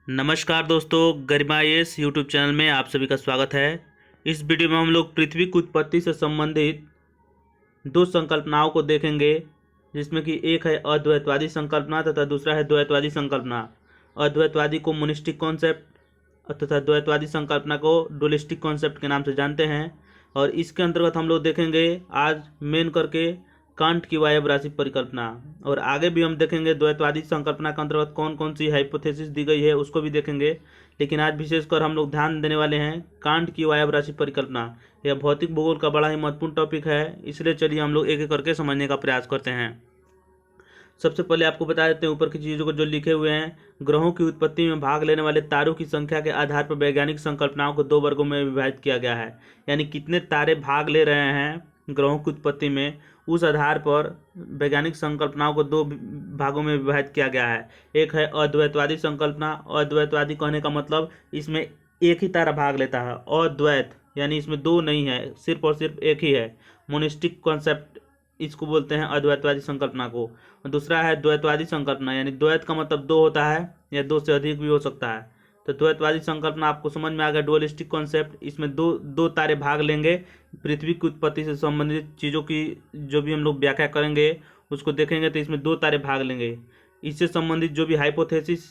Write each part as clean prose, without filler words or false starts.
नमस्कार दोस्तों, गरिमा IAS YouTube channel में आप सभी का स्वागत है। इस वीडियो में हम लोग पृथ्वी की उत्पत्ति से संबंधित दो संकल्पनाओं को देखेंगे, जिसमें कि एक है अद्वैतवादी संकल्पना तथा दूसरा है द्वैतवादी संकल्पना। अद्वैतवादी को मोनिस्टिक कॉन्सेप्ट तथा द्वैतवादी संकल्पना को डुअलिस्टिक कॉन्सेप्ट के नाम से जानते हैं। और इसके अंतर्गत हम लोग देखेंगे आज मेन करके कांट की वायव्य राशि परिकल्पना, और आगे भी हम देखेंगे द्वैतवादी संकल्पना के अंतर्गत कौन कौन सी हाइपोथेसिस दी गई है उसको भी देखेंगे। लेकिन आज विशेषकर हम लोग ध्यान देने वाले हैं कांट की वायव्य राशि परिकल्पना। यह भौतिक भूगोल का बड़ा ही महत्वपूर्ण टॉपिक है, इसलिए चलिए हम लोग एक एक करके समझने का प्रयास करते हैं। सबसे पहले आपको बता देते हैं ऊपर की चीज़ों को जो लिखे हुए हैं। ग्रहों की उत्पत्ति में भाग लेने वाले तारों की संख्या के आधार पर वैज्ञानिक संकल्पनाओं को दो वर्गों में विभाजित किया गया है। यानी कितने तारे भाग ले रहे हैं ग्रहों की उत्पत्ति में, उस आधार पर वैज्ञानिक संकल्पनाओं को दो भागों में विभाजित किया गया है। एक है अद्वैतवादी संकल्पना। अद्वैतवादी कहने का मतलब इसमें एक ही तारा भाग लेता है। अद्वैत यानी इसमें दो नहीं है, सिर्फ और सिर्फ एक ही है। मोनिस्टिक कॉन्सेप्ट इसको बोलते हैं अद्वैतवादी संकल्पना को। दूसरा है द्वैतवादी संकल्पना, यानी द्वैत का मतलब दो होता है या दो से अधिक भी हो सकता है। तो द्वैतवादी संकल्पना आपको समझ में आ गया, डुअलिस्टिक कॉन्सेप्ट। इसमें दो दो तारे भाग लेंगे। पृथ्वी की उत्पत्ति से संबंधित चीज़ों की जो भी हम लोग व्याख्या करेंगे उसको देखेंगे तो इसमें दो तारे भाग लेंगे। इससे संबंधित जो भी हाइपोथेसिस,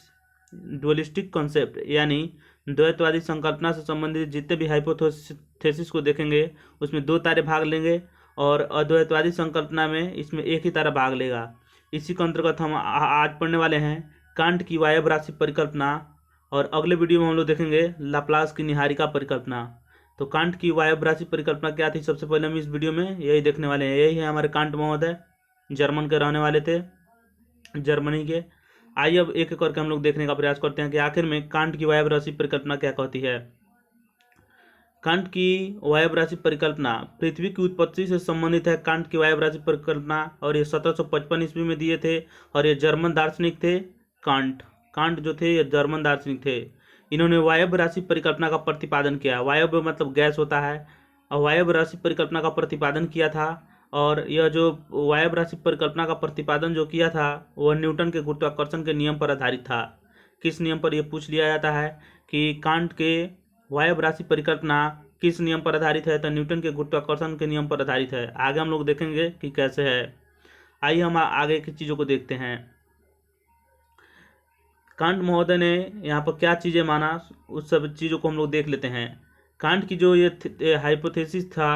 डुअलिस्टिक कॉन्सेप्ट यानी द्वैतवादी संकल्पना से संबंधित जितने भी हाइपोथेसिस को देखेंगे उसमें दो तारे भाग लेंगे, और अद्वैतवादी संकल्पना में इसमें एक ही तारा भाग लेगा। इसी के अंतर्गत हम आज पढ़ने वाले हैं कांट की वायव्य राशि परिकल्पना, और अगले वीडियो में हम लोग देखेंगे लाप्लास की निहारिका परिकल्पना। तो कांट की वायव्य राशि परिकल्पना क्या थी, सबसे पहले हम इस वीडियो में यही देखने वाले हैं। यही है हमारे कांट महोदय, जर्मन के रहने वाले थे, जर्मनी के। आइए अब एक एक करके हम लोग देखने का प्रयास करते हैं कि आखिर में कांट की वायव्य राशि परिकल्पना क्या कहती है। कांट की वायव्य राशि परिकल्पना पृथ्वी की उत्पत्ति से संबंधित है। कांट की वायव्य राशि परिकल्पना, और ये 1755 ईस्वी में दिए थे, और ये जर्मन दार्शनिक थे। कांट जो थे ये जर्मन दार्शनिक थे। इन्होंने वायव्य राशि परिकल्पना का प्रतिपादन किया। वायव्य मतलब गैस होता है, और वायव्य राशि परिकल्पना का प्रतिपादन किया था। और यह जो वायव्य राशि परिकल्पना का प्रतिपादन जो किया था वह न्यूटन के गुरुत्वाकर्षण के नियम पर आधारित था। किस नियम पर, यह पूछ लिया जाता है कि कांट के वायव्य राशि परिकल्पना किस नियम पर आधारित है, तो न्यूटन के गुरुत्वाकर्षण के नियम पर आधारित है। आगे हम लोग देखेंगे कि कैसे है। आइए हम आगे की चीज़ों को देखते हैं। कांट महोदय ने यहाँ पर क्या चीज़ें माना, उस सब चीज़ों को हम लोग देख लेते हैं। कांट की जो ये हाइपोथेसिस था,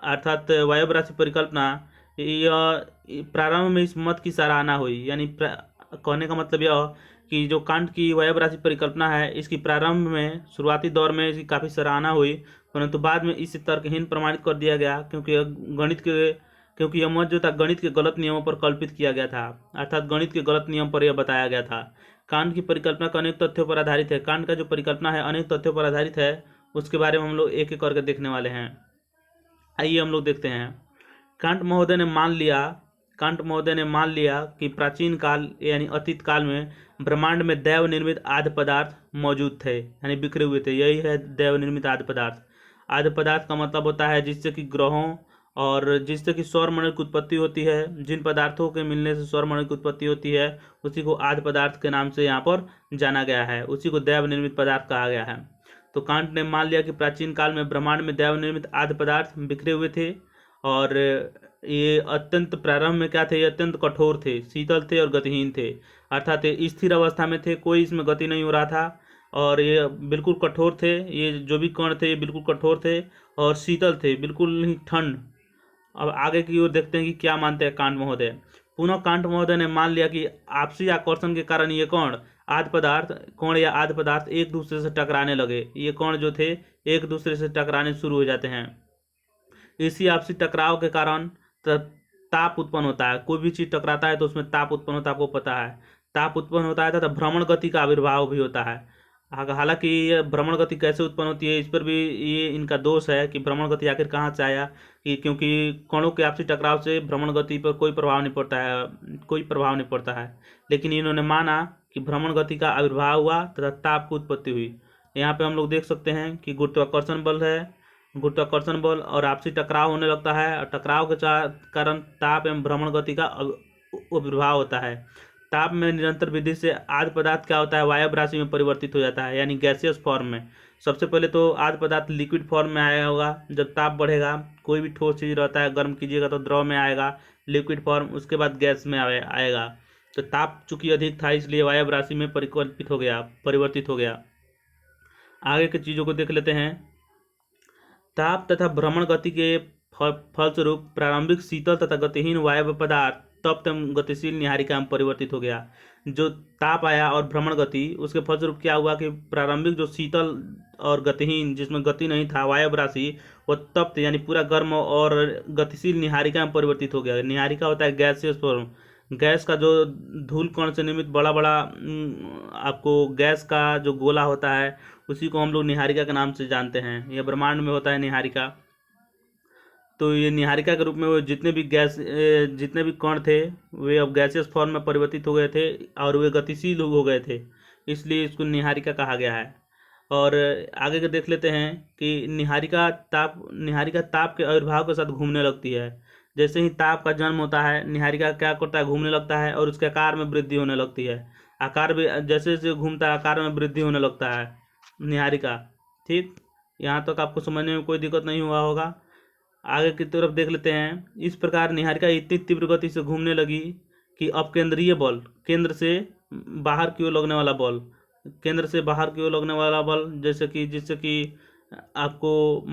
अर्थात वायव्य राशि परिकल्पना, यह प्रारंभ में इस मत की सराहना हुई। यानी कहने का मतलब यह कि जो कांट की वायव्य राशि परिकल्पना है, इसकी प्रारंभ में शुरुआती दौर में इसकी काफ़ी सराहना हुई, परंतु बाद में इसे तर्कहीन प्रमाणित कर दिया गया, क्योंकि यह मत जो था गणित के गलत नियमों पर कल्पित किया गया था। अर्थात गणित के गलत नियम पर यह बताया गया था। कांट की परिकल्पना का अनेक तथ्यों पर आधारित है। कांट का जो परिकल्पना है अनेक तथ्यों पर आधारित है, उसके बारे में हम लोग एक एक करके देखने वाले हैं। आइए हम लोग देखते हैं। कांट महोदय ने मान लिया कि प्राचीन काल यानी अतीत काल में ब्रह्मांड में दैव निर्मित आद्य पदार्थ मौजूद थे, यानी बिखरे हुए थे। यही है दैव निर्मित आद्य पदार्थ। आद्य पदार्थ का मतलब होता है जिससे कि ग्रहों और जिससे कि सौरमंडल की उत्पत्ति होती है। जिन पदार्थों के मिलने से सौरमंडल की उत्पत्ति होती है उसी को आद्य पदार्थ के नाम से यहाँ पर जाना गया है, उसी को दैव निर्मित पदार्थ कहा गया है। तो कांट ने मान लिया कि प्राचीन काल में ब्रह्मांड में दैव निर्मित आद्य पदार्थ बिखरे हुए थे, और ये अत्यंत प्रारंभ में क्या थे, ये अत्यंत कठोर थे, शीतल थे और गतिहीन थे। अर्थात ये स्थिर अवस्था में थे, कोई इसमें गति नहीं हो रहा था, और ये बिल्कुल कठोर थे। ये जो भी कण थे ये बिल्कुल कठोर थे और शीतल थे, बिल्कुल ही ठंड। अब आगे की ओर देखते हैं कि क्या मानते हैं कांट महोदय। पुनः कांट महोदय ने मान लिया कि आपसी आकर्षण के कारण ये कण या आद्य पदार्थ एक दूसरे से टकराने लगे। ये कण जो थे एक दूसरे से टकराने शुरू हो जाते हैं। इसी आपसी टकराव के कारण ताप उत्पन्न होता है। कोई भी चीज टकराता है तो उसमें ताप उत्पन्न होता है, आपको पता है। ताप उत्पन्न होता है तथा भ्रमण गति का आविर्भाव भी होता है। हालांकि ये भ्रमण गति कैसे उत्पन्न होती है, इस पर भी ये इनका दोष है कि भ्रमण गति आखिर कहाँ से आया, कि क्योंकि कणों के आपसी टकराव से भ्रमण गति पर कोई प्रभाव नहीं पड़ता है। लेकिन इन्होंने माना कि भ्रमण गति का आविर्भाव हुआ तथा ताप की उत्पत्ति हुई। यहाँ पे हम लोग देख सकते हैं कि गुरुत्वाकर्षण बल और आपसी टकराव होने लगता है, और टकराव के कारण ताप एवं भ्रमण गति का आविर्भाव होता है। ताप में निरंतर वृद्धि से आद्य पदार्थ क्या होता है, वायव राशि में परिवर्तित हो जाता है, यानी गैसियस फॉर्म में। सबसे पहले तो आद्य पदार्थ लिक्विड फॉर्म में आया होगा, जब ताप बढ़ेगा कोई भी ठोस चीज रहता है गर्म कीजिएगा तो द्रव में आएगा लिक्विड फॉर्म, उसके बाद गैस में आएगा। तो ताप चूंकि अधिक था इसलिए वायव राशि में परिवर्तित हो गया। आगे की चीज़ों को देख लेते हैं। ताप तथा भ्रमण गति के फलस्वरूप प्रारंभिक शीतल तथा गतिहीन वायव्य पदार्थ तप्त एवं गतिशील निहारिका में परिवर्तित हो गया। जो ताप आया और भ्रमण गति, उसके फलस्वरूप क्या हुआ कि प्रारंभिक जो शीतल और गतिहीन जिसमें गति नहीं था वायव्य राशि, वह तप्त यानी पूरा गर्म और गतिशील निहारिका में परिवर्तित हो गया। निहारिका होता है गैसियस फॉर्म, गैस का जो धूल कण से निर्मित बड़ा बड़ा आपको गैस का जो गोला होता है उसी को हम लोग निहारिका के नाम से जानते हैं। यह ब्रह्मांड में होता है निहारिका। तो ये निहारिका के रूप में वो जितने भी कण थे वे अब गैसियस फॉर्म में परिवर्तित हो गए थे और वे गतिशील हो गए थे, इसलिए इसको निहारिका कहा गया है। और आगे के देख लेते हैं कि निहारिका ताप के आविर्भाव के साथ घूमने लगती है। जैसे ही ताप का जन्म होता है निहारिका क्या करता है, घूमने लगता है और उसके आकार में वृद्धि होने लगती है। आकार भी जैसे जैसे घूमता है आकार में वृद्धि होने लगता है निहारिका। ठीक, यहाँ तक आपको समझने में कोई दिक्कत नहीं हुआ होगा। आगे की तरफ देख लेते हैं। इस प्रकार निहारिका इतनी तीव्र गति से घूमने लगी कि अपकेंद्रीय बल, केंद्र से बाहर की ओर लगने वाला बल, जिससे कि आपको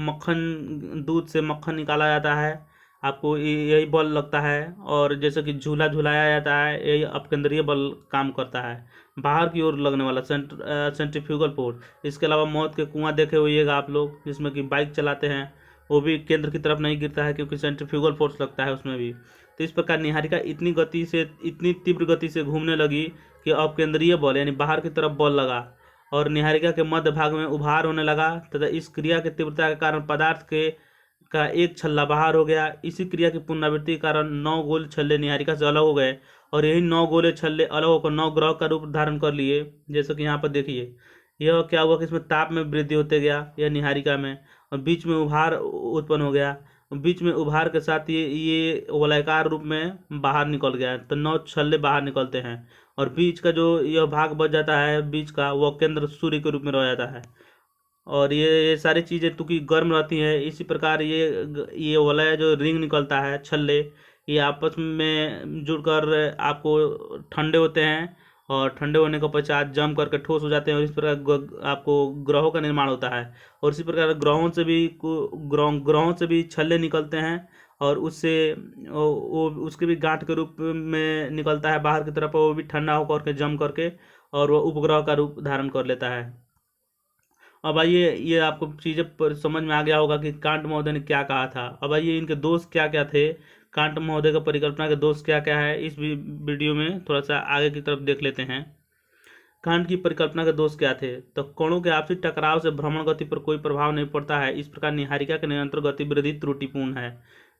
दूध से मक्खन निकाला जाता है, आपको यही बल लगता है। और जैसे कि झूला झुलाया जाता है, यही अपकेंद्रीय बल काम करता है, बाहर की ओर लगने वाला सेंट्रीफ्यूगल फोर्स। इसके अलावा मौत के कुआं देखे होइएगा आप लोग, जिसमें कि बाइक चलाते हैं, वो भी केंद्र की तरफ नहीं गिरता है क्योंकि सेंट्रीफ्यूगल फोर्स लगता है उसमें भी। तो इस प्रकार निहारिका इतनी तीव्र गति से घूमने लगी कि अपकेंद्रीय बल यानी बाहर की तरफ बल लगा और निहारिका के मध्य भाग में उभार होने लगा तथा इस क्रिया की तीव्रता के कारण पदार्थ का एक छल्ला बाहर हो गया। इसी क्रिया की पुनरावृत्ति के कारण 9 गोल छल्ले निहारिका से अलग हो गए और यही 9 गोले छल्ले अलग होकर 9 ग्रह का रूप धारण कर लिए। जैसे कि यहाँ पर देखिए, यह क्या हुआ कि इसमें ताप में वृद्धि होते गया यह निहारिका में, और बीच में उभार उत्पन्न हो गया। बीच में उभार के साथ ये वलयाकार रूप में बाहर निकल गया, तो 9 छल्ले बाहर निकलते हैं और बीच का जो यह भाग बच जाता है बीच का, वह केंद्र सूर्य के रूप में रह जाता है। और ये सारी चीज़ें चूँकि गर्म रहती हैं, इसी प्रकार ये वलय जो रिंग निकलता है, छल्ले, ये आपस में जुड़कर आपको ठंडे होते हैं और ठंडे होने के पश्चात जम करके ठोस हो जाते हैं और इस प्रकार आपको ग्रहों का निर्माण होता है। और इसी प्रकार ग्रहों से भी छल्ले निकलते हैं और उसके भी गांठ के रूप में निकलता है बाहर की तरफ, वो भी ठंडा होकर के जम करके और वह उपग्रह का रूप धारण कर लेता है। अब आइए, ये आपको चीज़ें समझ में आ गया होगा कि कांट महोदय ने क्या कहा था। अब आइए इनके दोष क्या क्या थे, कांट महोदय का परिकल्पना के दोष क्या क्या है, इस वीडियो में थोड़ा सा आगे की तरफ देख लेते हैं। कांट की परिकल्पना के दोष क्या थे, तो कणों के आपसी टकराव से भ्रमण गति पर कोई प्रभाव नहीं पड़ता है, इस प्रकार निहारिका के निरंतर गतिवृद्धि त्रुटिपूर्ण है।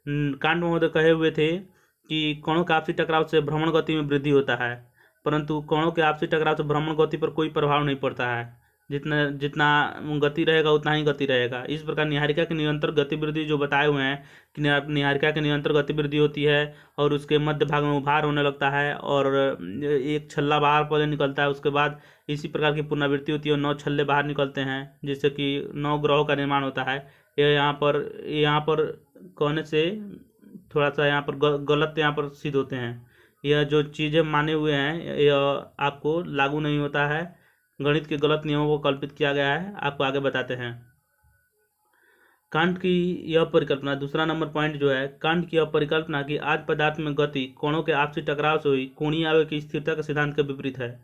कांट महोदय कहे हुए थे कि कणों के आपसी टकराव से भ्रमण गति में वृद्धि होता है, परंतु कणों के आपसी टकराव से भ्रमण गति पर कोई प्रभाव नहीं पड़ता है, जितना गति रहेगा उतना ही गति रहेगा। इस प्रकार निहारिका की निरंतर गतिवृद्धि जो बताए हुए हैं कि निहारिका की निरंतर गतिवृद्धि होती है और उसके मध्य भाग में उभार होने लगता है और एक छल्ला बाहर पहले निकलता है, उसके बाद इसी प्रकार की पुनरावृत्ति होती है और 9 छल्ले बाहर निकलते हैं, जिससे कि 9 ग्रहों का निर्माण होता है। यह यहाँ पर कहने से थोड़ा सा यहाँ पर गलत यहाँ पर सिद्ध होते हैं। यह जो चीज़ें माने हुए हैं यह आपको लागू नहीं होता है, गणित के गलत नियमों को कल्पित किया गया है। आपको आगे बताते हैं कांट की यह परिकल्पना। दूसरा नंबर पॉइंट जो है, कांट की यह परिकल्पना कि आद्य पदार्थ में गति कोणों के आपसी टकराव से हुई कोणीय आवेग की स्थिरता के सिद्धांत के विपरीत है।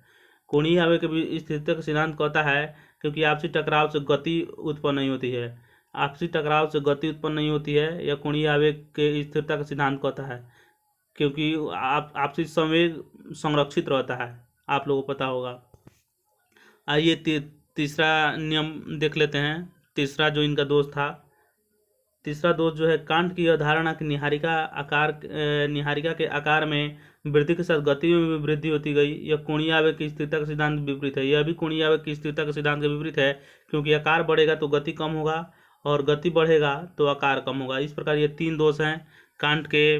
कोणीय आवेग की स्थिरता का सिद्धांत कहता है क्योंकि आपसी टकराव से गति उत्पन्न नहीं होती है, यह कोणीय आवेग के स्थिरता का सिद्धांत कहता है क्योंकि आपसी संवेग संरक्षित रहता है, आप लोगों को पता होगा। आइए तीसरा नियम देख लेते हैं। तीसरा जो इनका दोष था, तीसरा दोष जो है, कांट की यह धारणा कि निहारिका के आकार में वृद्धि के साथ गति में भी वृद्धि होती गई, यह कोणीय आवेग की स्थिरता का सिद्धांत विपरीत है। यह भी कोणीय आवेग की स्थिरता के सिद्धांत के विपरीत है क्योंकि आकार बढ़ेगा तो गति कम होगा और गति बढ़ेगा तो आकार कम होगा। इस प्रकार ये 3 दोष हैं कांट के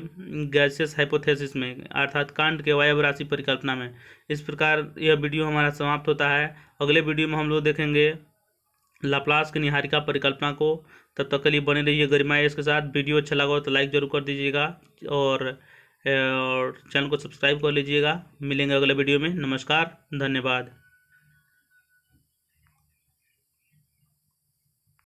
गैसियस हाइपोथेसिस में, अर्थात कांट के अवयव राशि परिकल्पना में। इस प्रकार यह वीडियो हमारा समाप्त होता है। अगले वीडियो में हम लोग देखेंगे लाप्लास की निहारिका परिकल्पना को। तब तक के लिए बने रहिए गरिमा एस के साथ। वीडियो अच्छा लगा हो तो लाइक जरूर कर दीजिएगा और चैनल को सब्सक्राइब कर लीजिएगा। मिलेंगे अगले वीडियो में। नमस्कार, धन्यवाद।